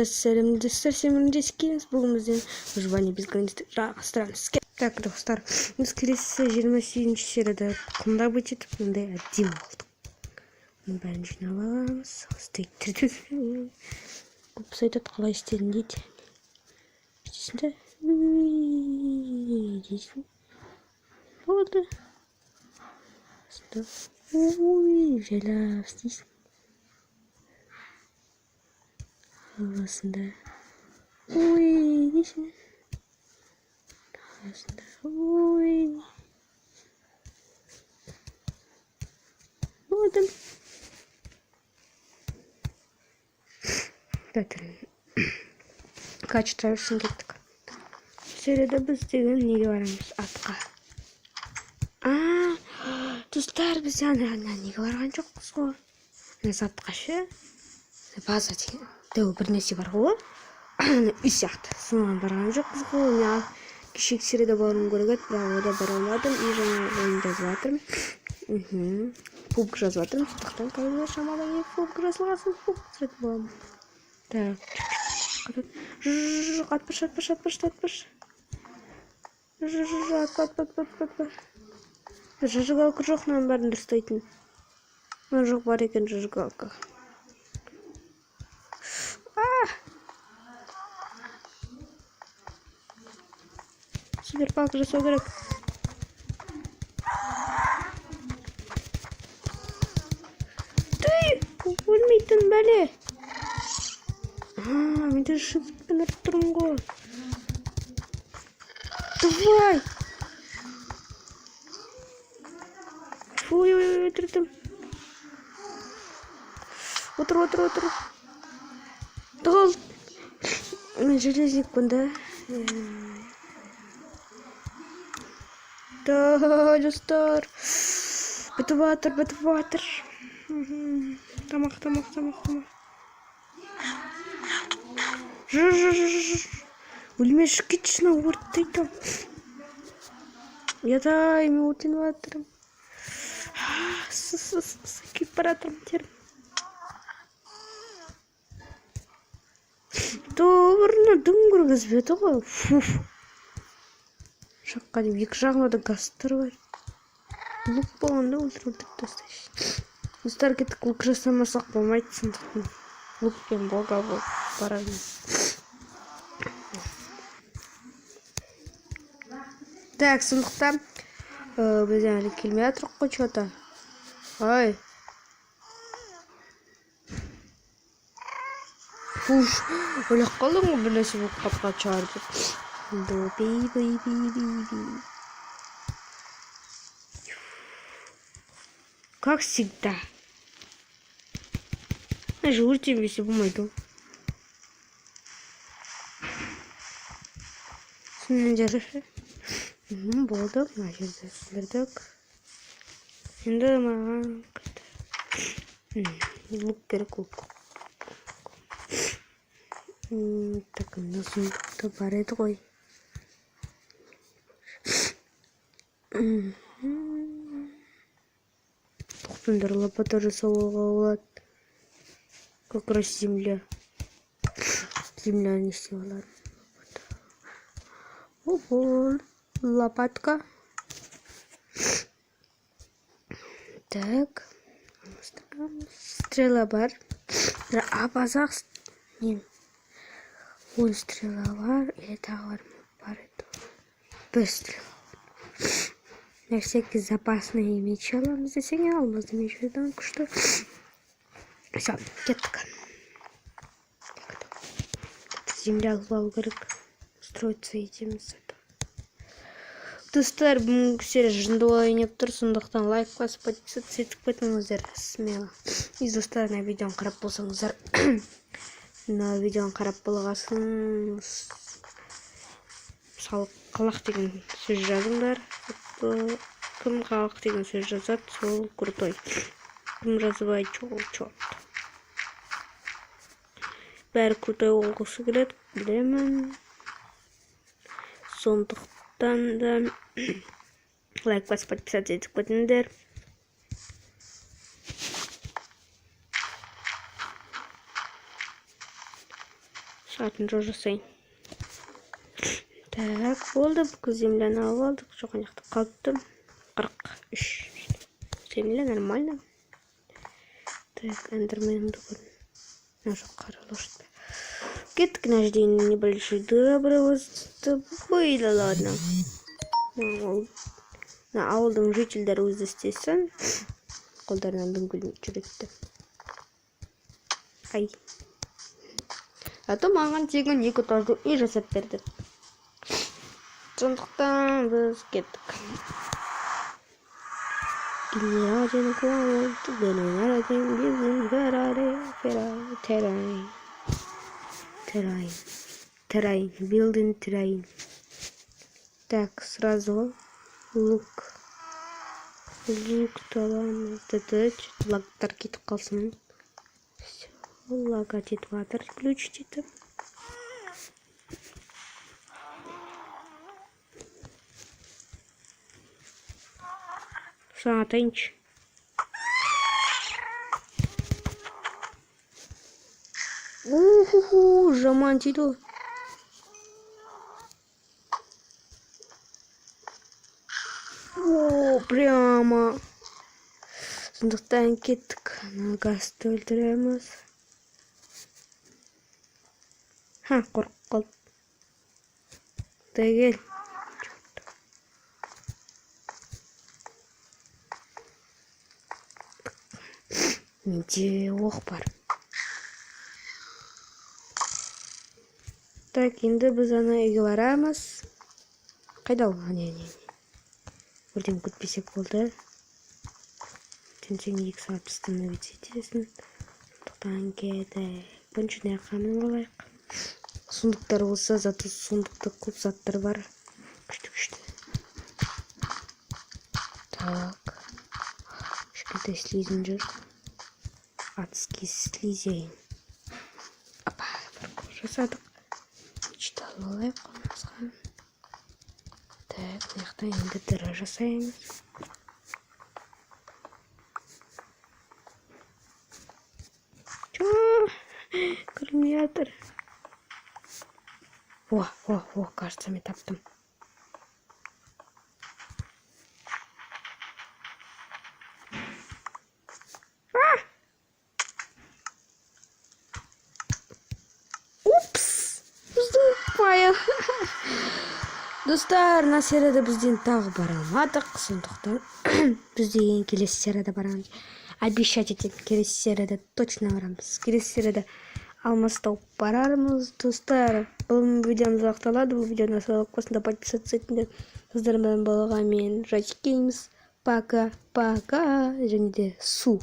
Сәлем достар, бүгін бізден выживание без границ жалғастырамыз. Так, достар, біз келесі 28-ші серияда құмда өтіп, мындай әдемі болдық. Мұның бәрін жинап аламыз. Стейктерді көпсі айтады, қалай істедің дейді. Істесінде дейсің. Болды. Желап істейсің. Арасында дейсің. Арасында Болдым. Кач траверсін кеттік. Серияда біз деген неге барамыз? Атқа. Достар, біз неге барған жоқпыз ғой. Атқа ше. База деген. Дәу бір нәрсе бар ғой. Үй сияқты. Соған барған жоқпыз ғой. Кешек серияда баруым керек еді, бірақ ода бара алмадым. И жаңа ойын жазып жатырмын. Пубг жазып жатырмын. Сондықтан қазір шамадан екі пубг жазылғасын пубг сұрет боламын. Так. Атпыш. Жажыгалка жоқ, мынаны бәрін дұрыстайтын. Мына жоқ бар екен жажыгалка. Суперпалка жасау керек. Өлмейтін бәле. Менде шифтпен ұрып тұрмын ғой. Давай. Ой, өтірдім. Отыр. Тұғыл. Мен железникпін да. Да, достар. Бітіп батыр. Тамақ. Өлмеші кетшіна өрттейтім. Ядай, мен өртен батырым. Кеп баратырым терім. Тобырына дүң көргізбеді ғой. Шаққа деп, екі жағына да гастар бар. Лук болғанда өлтіріп тастайшы. Достар кеттік, лук жасамасақ болмайды сондықтан. Лукпен болға болып барамын. Так, сондықтан біз әлі келмей атырық қой чота. Ай. Өлек қалдың ғой бір нәрсе болып қапқа чарды. Как всегда. Өртенбесе болмайды. Сонымен жарышы. Болды. Мына жерде сілірдік. Енді маған лук керек лук. Так, мына сұмдықты бар еді ғой. Тоқтындар лопата жасауға болады. Как раз земля. Земля не сделала. Ого, лопатка. Так. Стрела бар. Базақ. Он стрела бар. Или товар бар. Бір стрела. На всякий запасный меч аламыз десең, алмазды меч ойдан күшті. Все, кеттік. Земля алу керек. Строиться етеміз. Достар, бүгінгі серия жынды ойнап тұр, сондықтан лайк басып, подписаться етіп кетіңіздер смело. И достар, на видеоны қарап болсаңыздар, на видеоны қарап болғасын, мысалы қалақ деген сөз жазыңдар. Кім қалақ деген сөз жазады, сол крутой. Кім жазбай чорт. Бәрі крутой болғысы келеді, білемін. Сондықтан да лайк басып подписаться етіп кетіңдер. Saatini жасайын. Так, болды. Бүкіл земляны алып алдық. Жоғын жақты қалыпты. 43. Земля нормально. Так, эндерменімді көрін. Жоқ, қаралышты. Кеттік нажден небольшой добровольство. Было, ладно. Ауылдың жителдері өзі істесін. Қолдарынан дөңгеліп жүретті. Ай. Аты маған тегін 2 тұрды үй жасап берді. Сондықтан біз кеттік. Генералден қуалды, генералден билден террайн, билден террайн. Так, сразу лук аламыз. Лагтар кетіп қалсын. Лага жетіп жатыр, ключ жетіп. Саң атайыншы. Жаман тиді. Прямо. Сондықтан кеттік. Газды өлтіреміз. Қорқып қалды. Дәгел. Менде оқ бар. Так, енді біз ана үйге барамыз. Қайда ол? Бірден күтпесек болды. Сен 2 сағат восстановить етесің. Сондықтан кеді. Бұншыны қамын қалайық. Сундықтар болса, заты сундықта көп заттар бар. Күшті. Так. Кішкентай слизін жүр. Адский слизень. Апа, бір жасадық. Читал болайық қонасқан. Так, маяқтан енді дыра жасаймыз. Калькулятор. О, кажется, мен таптым. Упс! Ұстапайы. Достар, на серияда бізден тағы бара алмадық. Сондықтан біз деген келесі серияда барамыз. Обещать етем, келесі серияда точно барамыз. Келесі серияда алмас тауып барармыз. Достар, бұл видеомыз аяқталады. Бұл видеоны қосында подписаться етіңдер. Сіздермен болған мен Жачкеймс. Пока. Және де су.